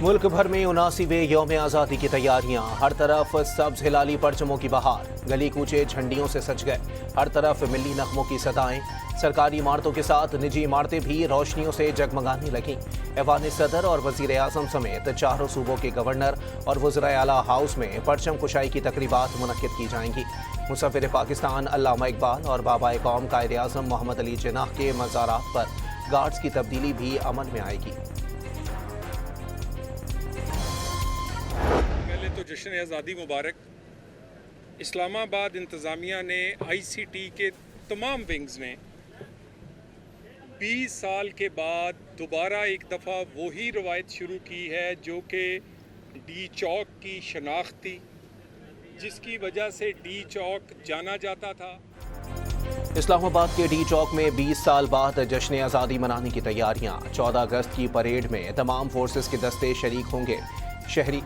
मुल्क भर में 79वें यौम आज़ादी की तैयारियां, हर तरफ सब्ज हिलाली परचमों की बहार, गली कूचे झंडियों से सज गए, हर तरफ मिली नगमों की सदाएं, सरकारी इमारतों के साथ निजी इमारतें भी रोशनियों से जगमगाने लगीं। ऐवान सदर और वजीर आजम समेत चारों सूबों के गवर्नर और वज़राए आला हाउस में परचम कुशाई की तकरीबात मुनक्किद की जाएंगी। मुसफ़िर पाकिस्तान अल्लामा इकबाल और बाबाए कौम कायद आज़म मोहम्मद अली जिन्नाह के मज़ारात पर गार्ड्स की तब्दीली भी अमल में आएगी। तो जश्न आज़ादी मुबारक। इस्लामाबाद इंतज़ामिया ने ICT के तमाम विंग्स में 20 साल के बाद दोबारा एक दफ़ा वही रवायत शुरू की है जो कि डी चौक की शनाख्त थी, जिसकी वजह से डी चौक जाना जाता था। इस्लामाबाद के डी चौक में 20 साल बाद जश्न आज़ादी मनाने की तैयारियां। 14 अगस्त की परेड में तमाम फोर्सेस के दस्ते शरीक होंगे। शहरी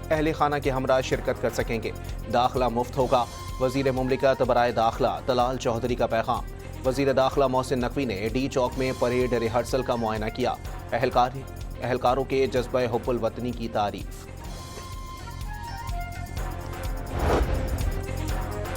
अहले खाना के हमरा शिरकत कर सकेंगे। दाखिला मुफ्त होगा। वजीर मुमलिकत बराए दाखिला तलाल चौधरी का पैगाम। वजीर दाखिला मोहसिन नकवी ने डी चौक में परेड रिहर्सल का मुआयना किया। अहलकारों के जज्बे हुब्बुल वतनी की तारीफ।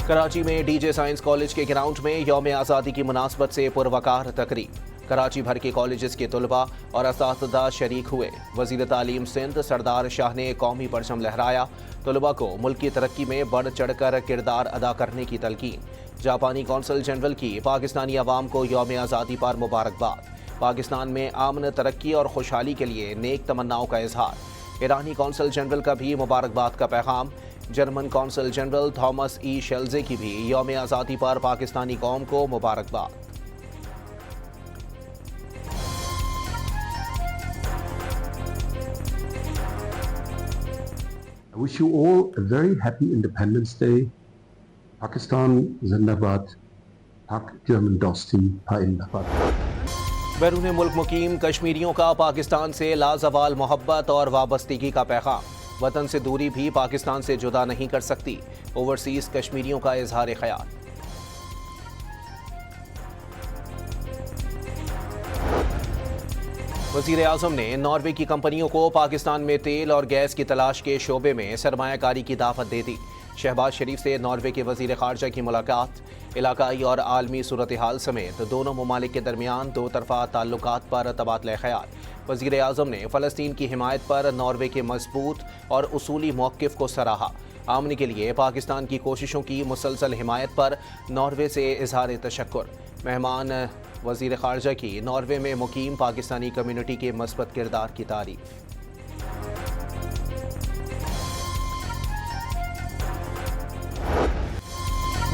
कराची में डीजे साइंस कॉलेज के ग्राउंड में यौम आज़ादी की मुनासबत से पुरवकार तकरीब। कराची भर के कॉलेजेस के तलबा और असातिज़ा शरीक हुए। वज़ीर तालीम सिंध सरदार शाह ने कौमी परचम लहराया। तलबा को मुल्क की तरक्की में बढ़ चढ़ कर किरदार अदा करने की तलकीन। जापानी कौंसल जनरल की पाकिस्तानी अवाम को यौम आज़ादी पर मुबारकबाद। पाकिस्तान में आमन, तरक्की और खुशहाली के लिए नेक तमन्नाओं का इजहार। ईरानी कौंसल जनरल का भी मुबारकबाद का पैगाम। जर्मन कौंसल जनरल थॉमस ई शेल्जे की भी यौम आज़ादी पर पाकिस्तानी कौम को मुबारकबाद। I wish you all a very happy Independence Day. Pakistan Zindabad, Pak German Dosti, Zindabad. बैरून मुल्क मुकीम कश्मीरियों का पाकिस्तान से लाजवाल मोहब्बत और वाबस्तगी का पैगाम। वतन से दूरी भी पाकिस्तान से जुदा नहीं कर सकती। ओवरसीज कश्मीरियों का इजहार ख्याल। वज़ीर आज़म ने नॉर्वे की कंपनियों को पाकिस्तान में तेल और गैस की तलाश के शोबे में सरमायाकारी की दावत दे दी। शहबाज शरीफ से नॉर्वे के वज़ीर ख़ारजा की मुलाकात। इलाकाई और आलमी सूरत हाल समेत दोनों ममालिक के दरमियान दो तरफ़ा ताल्लुकात पर तबादला ख़याल। वज़ीर आज़म ने फ़लस्तीन की हिमायत पर नॉर्वे के मजबूत और उसूली मौक़िफ़ को सराहा। आमन के लिए पाकिस्तान की कोशिशों की मुसलसल हिमायत पर नॉर्वे से इज़हार तशक्कुर। मेहमान वज़ीर ख़ारजा की नॉर्वे में मुकीम पाकिस्तानी कम्युनिटी के मस्बत किरदार की तारीफ।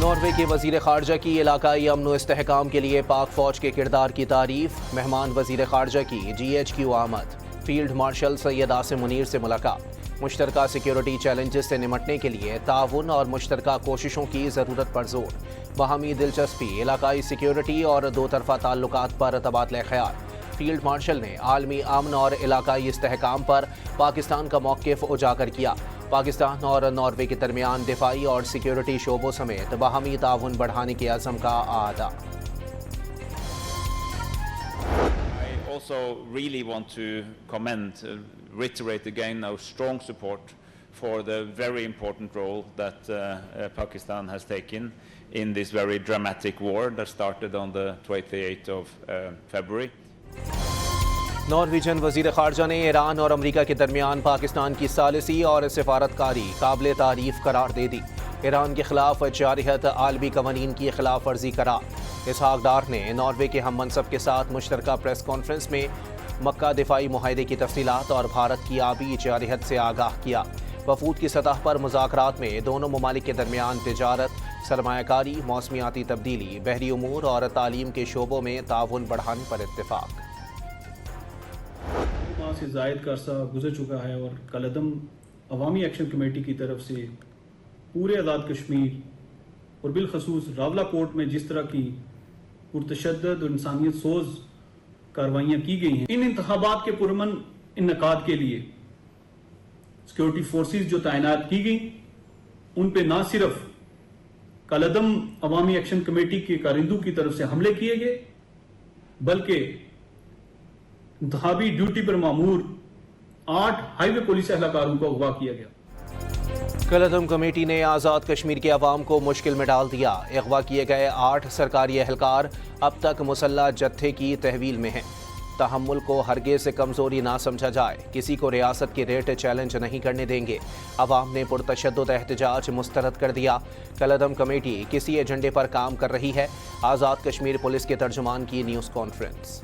नॉर्वे के वज़ीर ख़ारजा की इलाकाई अमन व इस्तेहकाम के लिए पाक फ़ौज के किरदार की तारीफ। मेहमान वज़ीर ख़ारजा की GHQ आमद। फील्ड मार्शल सैयद आसिम मुनीर से मुलाकात। मुश्तरका सिक्योरिटी चैलेंजेस से निमटने के लिए ताउन और मुश्तरका कोशिशों की ज़रूरत पर जोर। बाहमी दिलचस्पी, इलाकाई सिक्योरिटी और दो तरफ़ा ताल्लुकात पर तबादला ख़याल। फील्ड मार्शल ने आलमी अमन और इलाकाई इस्तेहकाम पर पाकिस्तान का मौक़िफ़ उजागर किया। पाकिस्तान और नॉर्वे के दरमियान दिफाई और सिक्योरिटी शोबों समेत बाहमी ताउन बढ़ाने के अज़म का आदा। I also really want to commend, reiterate again our strong support for the very important role that Pakistan has taken in this very dramatic war that started on the 28th of February. Norwegian वज़ीर ख़ारजा ने Iran और अमरीका के दरमियान पाकिस्तान की सालिसी और सिफारतकारी काबिल तारीफ करार दे दी। ईरान के खिलाफ जारियत आलमी कवानीन की खिलाफ वर्जी करार। इसहाक डार ने नॉर्वे के हम मनसब के साथ मुश्तरका प्रेस कॉन्फ्रेंस में मक्का दिफाई मुआहदे की तफसीलात और भारत की आबी जारियत से आगाह किया। वफूद की सतह पर मुज़ाकरात में दोनों ममालिक के दरमियान तिजारत, सरमायाकारी, मौसमियाती तब्दीली, बहरी उमूर और तालीम के शोबों में ताउन बढ़ाने पर इत्तेफाक। से ज़ायद का अरसा गुजर चुका है और कलअदम अवामी एक्शन कमेटी की तरफ से पूरे आज़ाद कश्मीर और बिलखसूस रावलाकोट में जिस तरह की पुरतशद्दद और इंसानियत सोज कार्रवाइयाँ की गई हैं, इन इंतखाबात के पुरअमन इन्नकाद के लिए सिक्योरिटी फोर्सेस जो तैनात की गई उन पे ना सिर्फ कलअदम अवामी एक्शन कमेटी के कारिंदों की तरफ से हमले किए गए बल्कि इंतखाबी ड्यूटी पर मामूर 8 हाईवे पुलिस एहलकारों को अगवा किया गया। कलअदम कमेटी ने आज़ाद कश्मीर के अवाम को मुश्किल में डाल दिया। अगवा किए गए 8 सरकारी एहलकार अब तक मुसल्लह जत्थे की तहवील में हैं। तहम्मुल को हरगिज़ से कमज़ोरी ना समझा जाए। किसी को रियासत की रेट चैलेंज नहीं करने देंगे। अवाम ने पुरतशद्दुद एहतजाज मुस्तरद कर दिया। कलअदम कमेटी किसी एजेंडे पर काम कर रही है। आज़ाद कश्मीर पुलिस के तर्जुमान की न्यूज़ कॉन्फ्रेंस।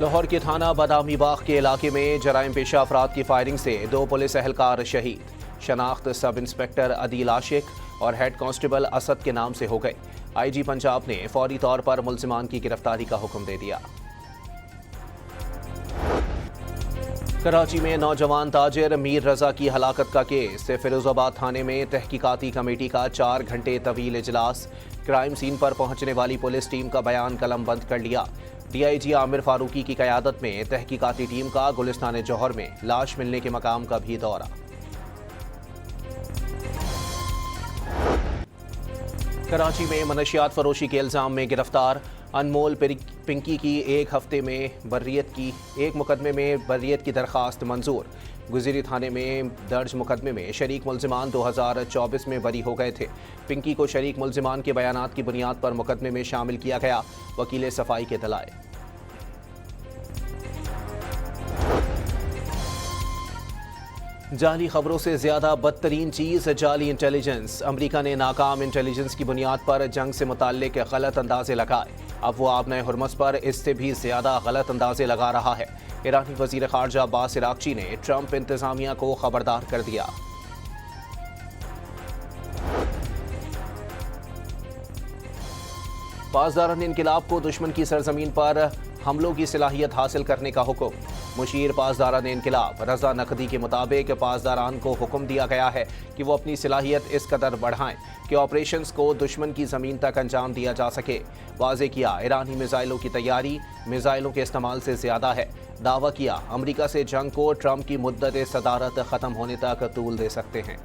लाहौर के थाना बादामी बाग के इलाके में जराइम पेशा अफराद की फायरिंग से 2 पुलिस एहलकार शहीद। शनाख्त सब इंस्पेक्टर अदील आशिक और हेड कांस्टेबल असद के नाम से हो गए। आईजी पंजाब ने फौरी तौर पर मुल्जिमान की गिरफ्तारी का हुक्म दे दिया। कराची में नौजवान ताजिर मीर रजा की हलाकत का केस। फिरोजाबाद थाने में तहकीकाती कमेटी का 4 घंटे तवील इजलास। क्राइम सीन पर पहुंचने वाली पुलिस टीम का बयान कलम बंद कर लिया। डीआईजी आमिर फारूकी की क़यादत में तहकीकाती टीम का गुलिस्तान जौहर में लाश मिलने के मकाम का भी दौरा। कराची में मनशियात फरोशी के इल्ज़ाम में गिरफ्तार अनमोल पिंकी की एक मुकदमे में बर्रियत की दरख्वास्त मंजूर। गुज़री थाने में दर्ज मुकदमे में शरीक मुल्जिमान 2024 में बरी हो गए थे। पिंकी को शरीक मुल्जिमान के बयानात की बुनियाद पर मुकदमे में शामिल किया गया। वकील सफाई के दलाए। जाली खबरों से ज्यादा बदतरीन चीज जाली इंटेलिजेंस। अमेरिका ने नाकाम इंटेलिजेंस की बुनियाद पर जंग से मुताल्लिक गलत अंदाजे लगाए। अब वो आबने हुर्मस पर इससे भी ज्यादा गलत अंदाजे लगा रहा है। ईरानी वजीर खारजा अब्बास इराक्ची ने ट्रंप इंतजामिया को खबरदार कर दिया। पासदारान इनकिलाब को दुश्मन की सरजमीन पर हमलों की सलाहियत हासिल करने का हुक्म। मुशीर पासदारान इनकिलाब रजा नकदी के मुताबिक पासदारान को हुक्म दिया गया है कि वो अपनी सलाहियत इस कदर बढ़ाएं कि ऑपरेशंस को दुश्मन की ज़मीन तक अंजाम दिया जा सके। वाज़े किया ईरानी मिसाइलों की तैयारी मिसाइलों के इस्तेमाल से ज़्यादा है। दावा किया अमरीका से जंग को ट्रंप की मुद्दत सदारत ख़त्म होने तक तूल दे सकते हैं।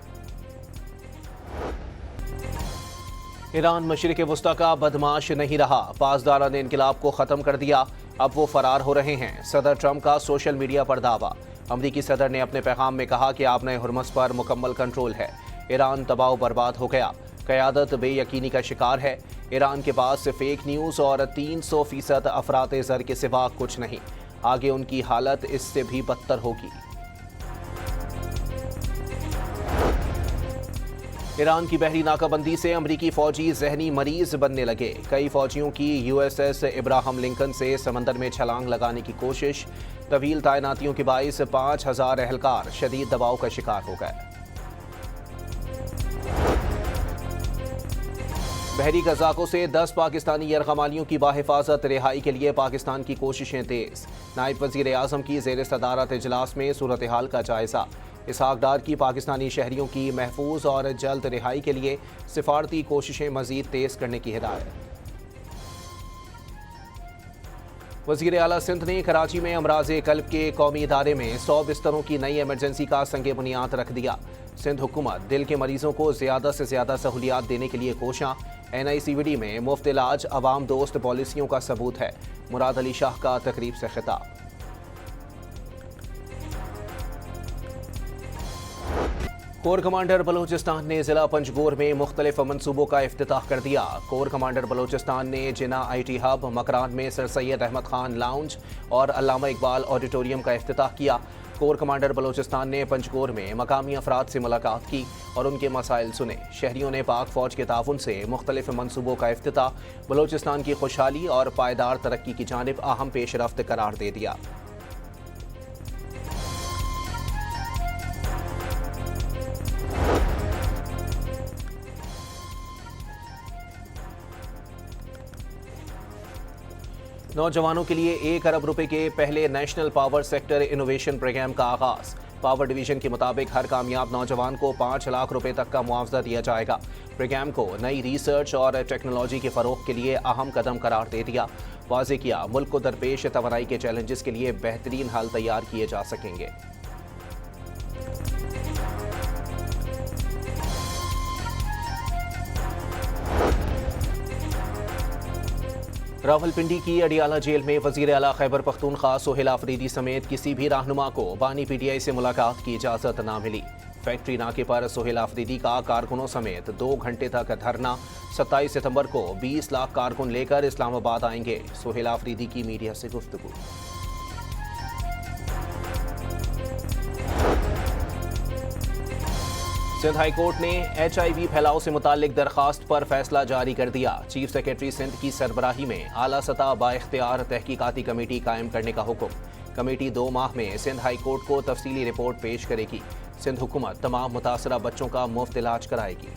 ईरान मशरिक़ वस्ता का बदमाश नहीं रहा। पासदारान ने इनकिलाब को ख़त्म कर दिया। अब वो फरार हो रहे हैं। सदर ट्रंप का सोशल मीडिया पर दावा। अमरीकी सदर ने अपने पैगाम में कहा कि आपने हुर्मस पर मुकम्मल कंट्रोल है। ईरान तबाह बर्बाद हो गया। क़यादत बेयकीनी का शिकार है। ईरान के पास फेक न्यूज़ और 300% अफरात ज़र के सिवा कुछ नहीं। आगे उनकी हालत इससे भी बदतर होगी। ईरान की बहरी नाकाबंदी से अमरीकी फौजी जहनी मरीज बनने लगे। कई फौजियों की यूएसएस इब्राहम लिंकन से समंदर में छलांग लगाने की कोशिश। तवील तैनातियों के बाइस 5000 एहलकार शदीद दबाव का शिकार हो गए। बहरी कज़ाकों से 10 पाकिस्तानी यरगमालियों की बाहिफाजत रिहाई के लिए पाकिस्तान की कोशिशें तेज। नायब वज़ीर आज़म की ज़ेर सदारत इजलास में सूरत हाल का जायजा। इसहाक डार की पाकिस्तानी शहरियों की महफूज और जल्द रिहाई के लिए सिफारती कोशिशें मजीद तेज करने की हिदायत। वज़ीर आला सिंध ने कराची में अमराज़े कल्ब के कौमी इदारे में 100 बिस्तरों की नई एमरजेंसी का संगे बुनियाद रख दिया। सिंध हुकूमत दिल के मरीजों को ज़्यादा से ज़्यादा सहूलियात देने के लिए कोशां। NICVD में मुफ्त इलाज अवाम दोस्त पॉलिसियों का सबूत है। मुराद अली शाह का तकरीब से खिताब। कोर कमांडर बलोचिस्तान ने जिला पंजगोर में मुख्तलिफ मनसूबों का इफ्तिताह कर दिया। कोर कमांडर बलोचिस्तान ने जिना IT हब, मकरान में सर सैयद अहमद खान लाउंज और अल्लामा इकबाल ऑडिटोरियम का इफ्तिताह किया। कोर कमांडर बलोचिस्तान ने पंजगोर में मकामी अफराद से मुलाकात की और उनके मसाइल सुने। शहरियों ने पाक फौज के ताउन से मुख्तलिफ मनसूबों का इफ्तिताह बलोचिस्तान की खुशहाली और पायदार तरक्की की जानिब अहम पेशरफ्त करार दे दिया। नौजवानों के लिए 1 अरब रुपए के पहले national power sector innovation programme का आगाज। पावर डिवीजन के मुताबिक हर कामयाब नौजवान को 5 लाख रुपए तक का मुआवजा दिया जाएगा। प्रोग्राम को नई रिसर्च और टेक्नोलॉजी के फरोग के लिए अहम कदम करार दे दिया। वाज़े किया मुल्क को दरपेश तवानाई के चैलेंजेस के लिए बेहतरीन हल तैयार किए जा सकेंगे। रावलपिंडी की अडियाला जेल में वजीर आला खैबर पख्तूनख्वा सोहेल आफरीदी समेत किसी भी रहनुमा को बानी पीटीआई से मुलाकात की इजाज़त न मिली। फैक्ट्री नाके पर सोहेल आफरीदी का कारकुनों समेत 2 घंटे तक धरना। 27 सितंबर को 20 लाख कारकुन लेकर इस्लामाबाद आएंगे। सोहेल आफरीदी की मीडिया से गुफ्तगू। सिंध हाईकोर्ट ने HIV फैलाव से मुतालिक दरखास्त पर फैसला जारी कर दिया। चीफ सेक्रेटरी सिंध की सरबराही में आला सतह बाइख्तियार तहकीकाती कमेटी कायम करने का हुक्म। कमेटी 2 माह में सिंध हाईकोर्ट को तफसीली रिपोर्ट पेश करेगी। सिंध हुकूमत तमाम मुतासरा बच्चों का मुफ्त इलाज कराएगी।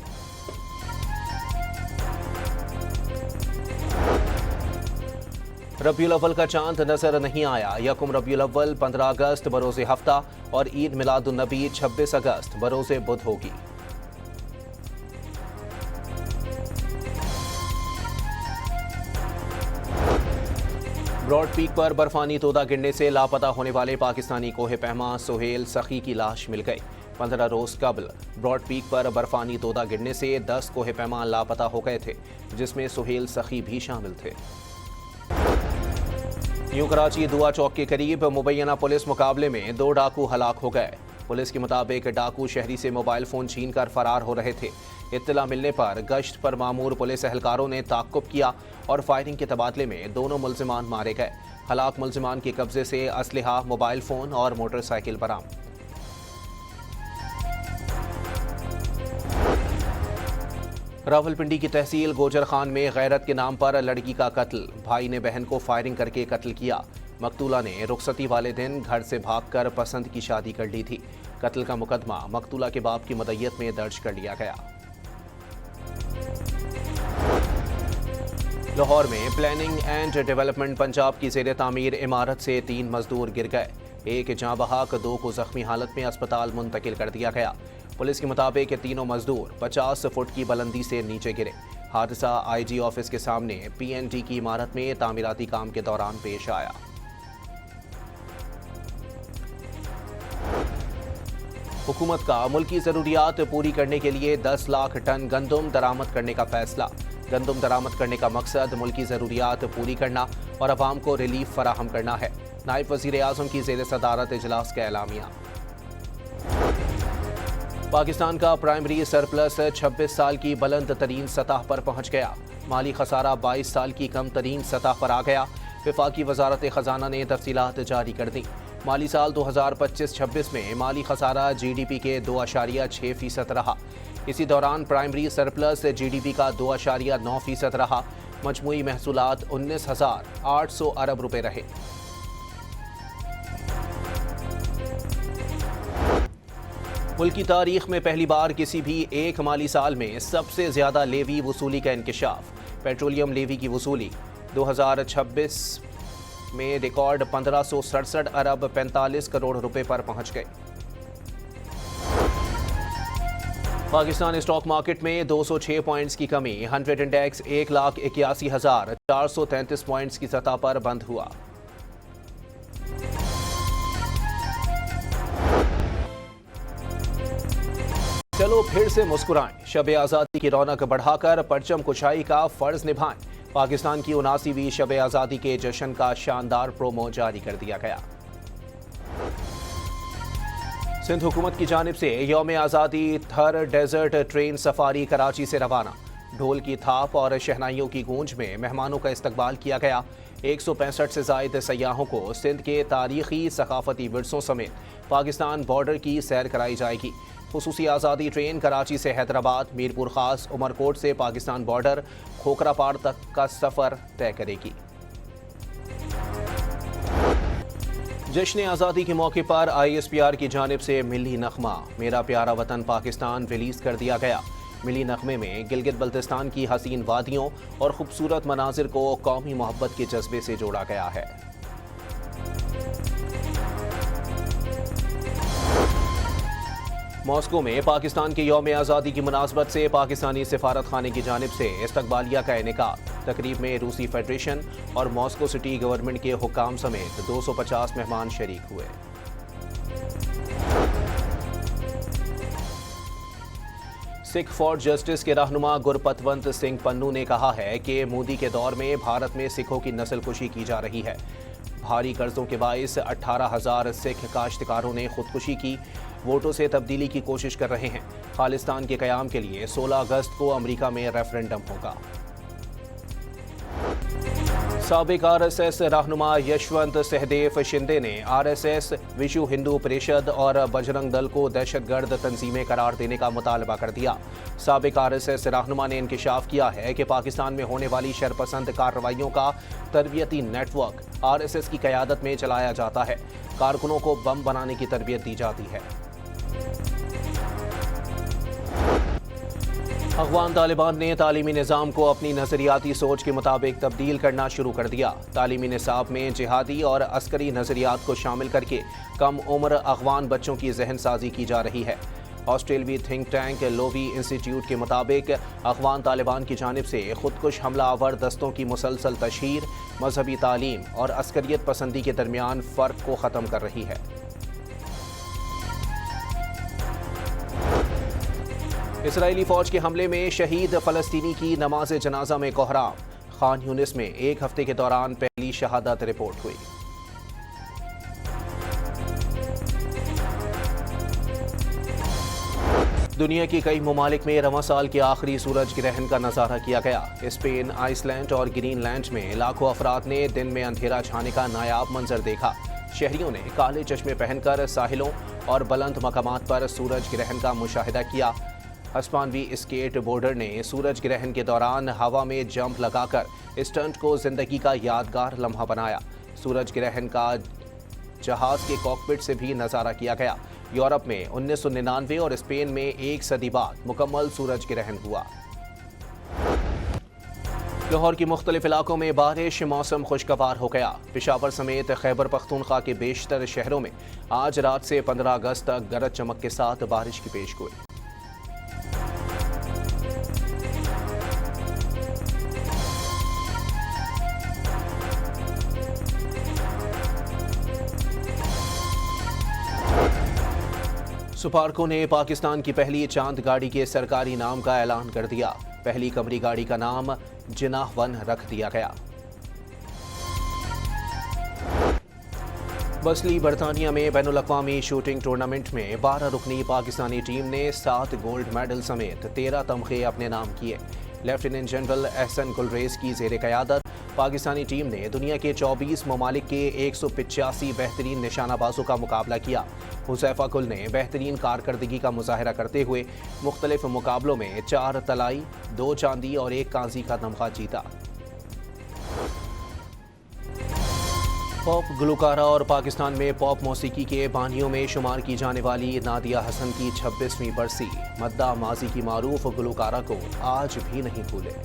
रबीउल अव्वल का चांद नजर नहीं आया। यकुम रबीउल अव्वल 15 अगस्त बरोज़े हफ्ता और ईद मिलादुन नबी 26 अगस्त बरोज़े बुध होगी। ब्रॉड पीक पर बर्फानी तोदा गिरने से लापता होने वाले पाकिस्तानी कोहे पहमा सुहेल सखी की लाश मिल गई। 15 रोज कबल ब्रॉड पीक पर बर्फानी तोदा गिरने से 10 कोहे पहमा लापता हो गए थे, जिसमें सुहेल सखी भी शामिल थे। न्यू कराची दुआ चौक के करीब मुबैना पुलिस मुकाबले में 2 डाकू हलाक हो गए। पुलिस के मुताबिक डाकू शहरी से मोबाइल फोन छीनकर फरार हो रहे थे। इत्तला मिलने पर गश्त पर मामूर पुलिस एहलकारों ने ताक्कुब किया और फायरिंग के तबादले में दोनों मुल्जिमान मारे गए। हलाक मुल्जिमान के कब्जे से असलहा, मोबाइल फोन और मोटरसाइकिल बरामद। रावलपिंडी की तहसील गोजर खान में गैरत के नाम पर लड़की का कत्ल। भाई ने बहन को फायरिंग करके कत्ल किया। मकतूला ने रुखसती वाले दिन घर से भागकर पसंद की शादी कर ली थी। कत्ल का मुकदमा मकतूला के बाप की मदय्यत में दर्ज कर लिया गया। लाहौर में प्लानिंग एंड डेवलपमेंट पंजाब की ज़ेर तामीर इमारत से 3 मजदूर गिर गए। एक जाँ बहक, 2 को जख्मी हालत में अस्पताल मुंतकिल कर दिया गया। पुलिस के मुताबिक तीनों मजदूर 50 फुट की बुलंदी से नीचे गिरे। हादसा IG ऑफिस के सामने PND की इमारत में तामीराती काम के दौरान पेश आया। हुकूमत का मुल्की ज़रूरियात पूरी करने के लिए 10 लाख टन गंदम दरामद करने का फैसला। गंदम दरामद करने का मकसद मुल्की ज़रूरियात पूरी करना और अवाम को रिलीफ फराहम करना है। नायब वज़ीर आज़म की ज़ेर सदारत इजलास का एलामिया। पाकिस्तान का प्राइमरी सरप्लस 26 साल की बुलंद तरीन सतह पर पहुंच गया। माली खसारा 22 साल की कम तरीन सतह पर आ गया। वफाकी वजारत खजाना ने तफसीलात जारी कर दी। माली साल 2025-26 में माली खसारा GDP के 2.6% रहा। इसी दौरान प्राइमरी सरप्लस GDP का 2.9% रहा। मजमूई महसूलात 19,800 अरब रुपए रहे। मुल्क की तारीख में पहली बार किसी भी एक माली साल में सबसे ज्यादा लेवी वसूली का इंकशाफ। पेट्रोलियम लेवी की वसूली 2026 में रिकॉर्ड 1567 अरब 45 करोड़ रुपए पर पहुंच गई। पाकिस्तान स्टॉक मार्केट में 206 पॉइंट्स की कमी। 100 इंडेक्स 1,81,433 पॉइंट्स की सतह पर बंद हुआ। चलो फिर से मुस्कुराएं, शब आज़ादी की रौनक बढ़ाकर परचम कुशाई का फर्ज निभाएं। पाकिस्तान की 79वीं शब आज़ादी के जश्न का शानदार प्रोमो जारी कर दिया गया। सिंध हुकूमत की जानिब से यौम आज़ादी थर डेजर्ट ट्रेन सफारी कराची से रवाना। ढोल की थाप और शहनाइयों की गूंज में मेहमानों का इस्तकबाल किया गया। 165 से ज़ायद सयाहों को सिंध के तारीखी सकाफती विरसों समेत पाकिस्तान बॉर्डर की सैर कराई जाएगी। खुसूसी आज़ादी ट्रेन कराची से हैदराबाद, मीरपुर खास, उमरकोट से पाकिस्तान बॉर्डर, खोखरापाड़ तक का सफ़र तय करेगी। जश्न आज़ादी के मौके पर ISPR की जानिब से मिली नगमा मेरा प्यारा वतन पाकिस्तान रिलीज़ कर दिया गया। मिली नगमे में गिलगित बल्तिस्तान की हसीन वादियों और खूबसूरत मनाजिर को कौमी मोहब्बत के जज्बे से जोड़ा गया है। मॉस्को में पाकिस्तान के यौम आज़ादी की मुनासबत से पाकिस्तानी सिफारत खाने की जानिब से इस्तकबालिया का इनेकाद। तकरीब में रूसी फेडरेशन और मॉस्को सिटी गवर्नमेंट के हुक्काम समेत 250 मेहमान शरीक हुए। सिख फॉर जस्टिस के रहनुमा गुरपतवंत सिंह पन्नू ने कहा है कि मोदी के दौर में भारत में सिखों की नस्लकुशी की जा रही है। भारी कर्जों के बाइस 18,000 सिख काश्तकारों ने खुदकुशी की। वोटों से तब्दीली की कोशिश कर रहे हैं। खालिस्तान के क़याम के लिए 16 अगस्त को अमेरिका में रेफरेंडम होगा। साबिक आरएसएस रहनुमा यशवंत सहदेव शिंदे ने आरएसएस, विश्व हिंदू परिषद और बजरंग दल को दहशतगर्द तंजीमें करार देने का मुतालबा कर दिया। साबिक आरएसएस रहनुमा ने इंकिशाफ किया है कि पाकिस्तान में होने वाली शरपसंद कार्रवाइयों का तरबियती नेटवर्क आरएसएस की क़यादत में चलाया जाता है। कारकुनों को बम बनाने की तरबियत दी जाती है। अफगान तालिबान ने तालीमी निज़ाम को अपनी नज़रियाती सोच के मुताबिक तब्दील करना शुरू कर दिया। तालीमी निसाब में जिहादी और अस्करी नज़रियात को शामिल करके कम उम्र अफगान बच्चों की जहन साजी की जा रही है। ऑस्ट्रेलवी थिंक टैंक लोवी इंस्टीट्यूट के मुताबिक अफगान तालिबान की जानिब से खुदकुश हमलावर दस्तों की मुसलसल तशहीर मजहबी तालीम और अस्करियत पसंदी के दरमियान फ़र्क को ख़त्म कर रही है। इसराइली फौज के हमले में शहीद फ़लस्तीनी की नमाज जनाजा में कोहराम। खान यूनिस में एक हफ्ते के दौरान पहली शहादत रिपोर्ट हुई। दुनिया की कई ममालिक में रवां साल के आखिरी सूरज ग्रहण का नज़ारा किया गया। स्पेन, आइसलैंड और ग्रीनलैंड में लाखों अफराद ने दिन में अंधेरा छाने का नायाब मंजर देखा। शहरियों ने काले चश्मे पहनकर साहिलों और बुलंद मकामात पर सूरज ग्रहण का मुशाहिदा किया। हस्पानवी स्केट बोर्डर ने सूरज ग्रहण के दौरान हवा में जंप लगाकर स्टंट को जिंदगी का यादगार लम्हा बनाया। सूरज ग्रहण का जहाज के कॉकपिट से भी नज़ारा किया गया। यूरोप में 1999 और स्पेन में एक सदी बाद मुकम्मल सूरज ग्रहण हुआ। लाहौर की मुख्तलिफ इलाकों में बारिश, मौसम खुशगवार हो गया। पेशावर समेत खैबर पख्तूनख्वा के बेशतर शहरों में आज रात से 15 अगस्त तक गरज चमक के साथ बारिश की पेशगोई। सुपार्को ने पाकिस्तान की पहली चांद गाड़ी के सरकारी नाम का ऐलान कर दिया। पहली कमरी गाड़ी का नाम जिनाह 1 रख दिया गया। बसली बरतानिया में बैनुल-अक़वामी शूटिंग टूर्नामेंट में 12 रुकनी पाकिस्तानी टीम ने 7 गोल्ड मेडल समेत 13 तमगे अपने नाम किए। लेफ्टिनेंट जनरल एहसन गुलरेज की ज़ेर क़यादत पाकिस्तानी टीम ने दुनिया के 24 ममालिक के 185 बेहतरीन निशानाबाजों का मुकाबला किया। हुज़ैफ़ा कुल ने बेहतरीन कारकर्दगी का मुज़ाहरा करते हुए मुख्तलिफ मुकाबलों में 4 तलाई, 2 चांदी और 1 कांसी का तमगा जीता। पॉप गुलकारा और पाकिस्तान में पॉप मौसीकी के बानियों में शुमार की जाने वाली नादिया हसन की 26वीं बरसी। मद्दा माजी की मारूफ गुलकारा को आज भी नहीं भूले।